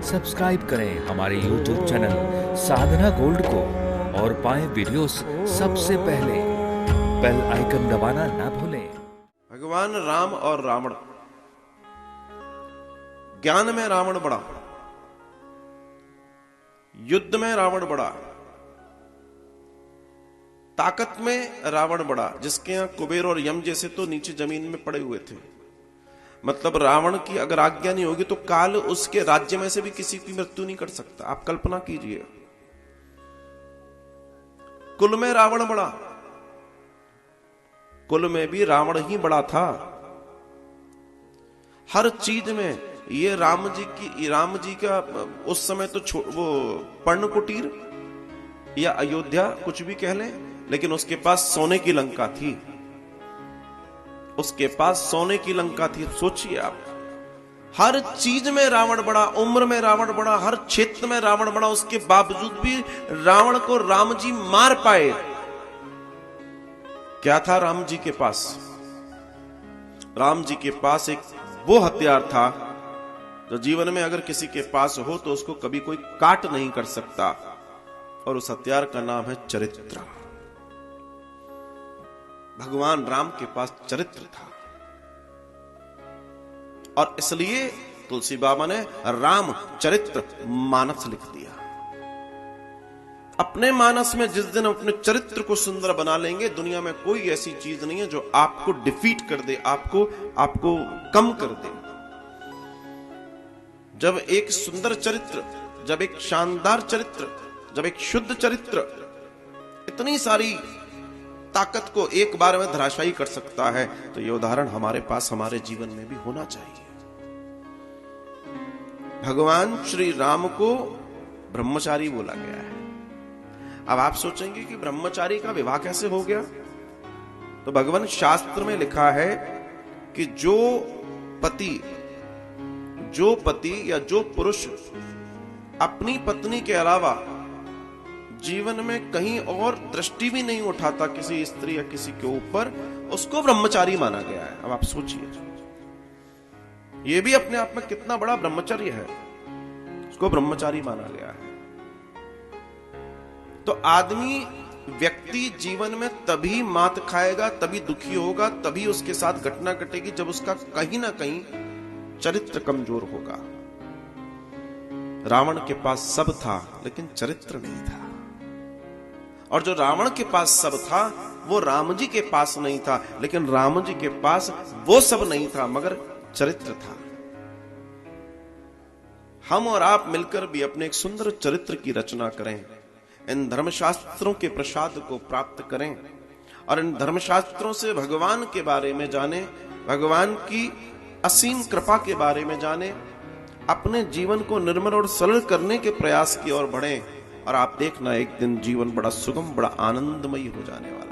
Subscribe करें हमारे YouTube channel साधना gold को और पाएं वीडियोस सबसे पहले। बेल आइकन दबाना ना भूलें। भगवान राम और रावण। ज्ञान में रावण बड़ा, युद्ध में रावण बड़ा, ताकत में रावण बड़ा, जिसके यहां कुबेर और यम जैसे तो नीचे जमीन में पड़े हुए थे। मतलब रावण की अगर आज्ञा नहीं होगी तो काल उसके राज्य में से भी किसी की मृत्यु नहीं कर सकता। आप कल्पना कीजिए, कुल में रावण बड़ा, कुल में भी रावण ही बड़ा था। हर चीज में ये राम जी का उस समय तो वो पर्ण कुटीर या अयोध्या कुछ भी कह लें, लेकिन उसके पास सोने की लंका थी। उसके पास सोने की लंका थी। सोचिए आप, हर चीज में रावण बड़ा, उम्र में रावण बड़ा, हर क्षेत्र में रावण बड़ा। उसके बावजूद भी रावण को राम जी मार पाए। क्या था राम जी के पास? राम जी के पास एक वो हथियार था जो जीवन में अगर किसी के पास हो तो उसको कभी कोई काट नहीं कर सकता, और उस हथियार का नाम है चरित्र। भगवान राम के पास चरित्र था, और इसलिए तुलसी बाबा ने राम चरित्र मानस लिख दिया। अपने मानस में जिस दिन अपने चरित्र को सुंदर बना लेंगे, दुनिया में कोई ऐसी चीज नहीं है जो आपको डिफीट कर दे, आपको कम कर दे। जब एक सुंदर चरित्र, जब एक शानदार चरित्र, जब एक शुद्ध चरित्र इतनी सारी ताकत को एक बार में धराशायी कर सकता है, तो यह उदाहरण हमारे पास हमारे जीवन में भी होना चाहिए। भगवान श्री राम को ब्रह्मचारी बोला गया है। अब आप सोचेंगे कि ब्रह्मचारी का विवाह कैसे हो गया? तो भगवान शास्त्र में लिखा है कि जो पति या जो पुरुष अपनी पत्नी के अलावा जीवन में कहीं और दृष्टि भी नहीं उठाता किसी स्त्री या किसी के ऊपर, उसको ब्रह्मचारी माना गया है। अब आप सोचिए, यह भी अपने आप में कितना बड़ा ब्रह्मचर्य है। उसको ब्रह्मचारी माना गया है। तो व्यक्ति जीवन में तभी मात खाएगा, तभी दुखी होगा, तभी उसके साथ घटना घटेगी जब उसका कहीं ना कहीं चरित्र कमजोर होगा। रावण के पास सब था लेकिन चरित्र नहीं था, और जो रावण के पास सब था वो राम जी के पास नहीं था। लेकिन राम जी के पास वो सब नहीं था मगर चरित्र था। हम और आप मिलकर भी अपने एक सुंदर चरित्र की रचना करें, इन धर्मशास्त्रों के प्रसाद को प्राप्त करें, और इन धर्मशास्त्रों से भगवान के बारे में जाने, भगवान की असीम कृपा के बारे में जाने, अपने जीवन को निर्मल और सरल करने के प्रयास की ओर बढ़ें, और आप देखना एक दिन जीवन बड़ा सुगम, बड़ा आनंदमयी हो जाने वाला।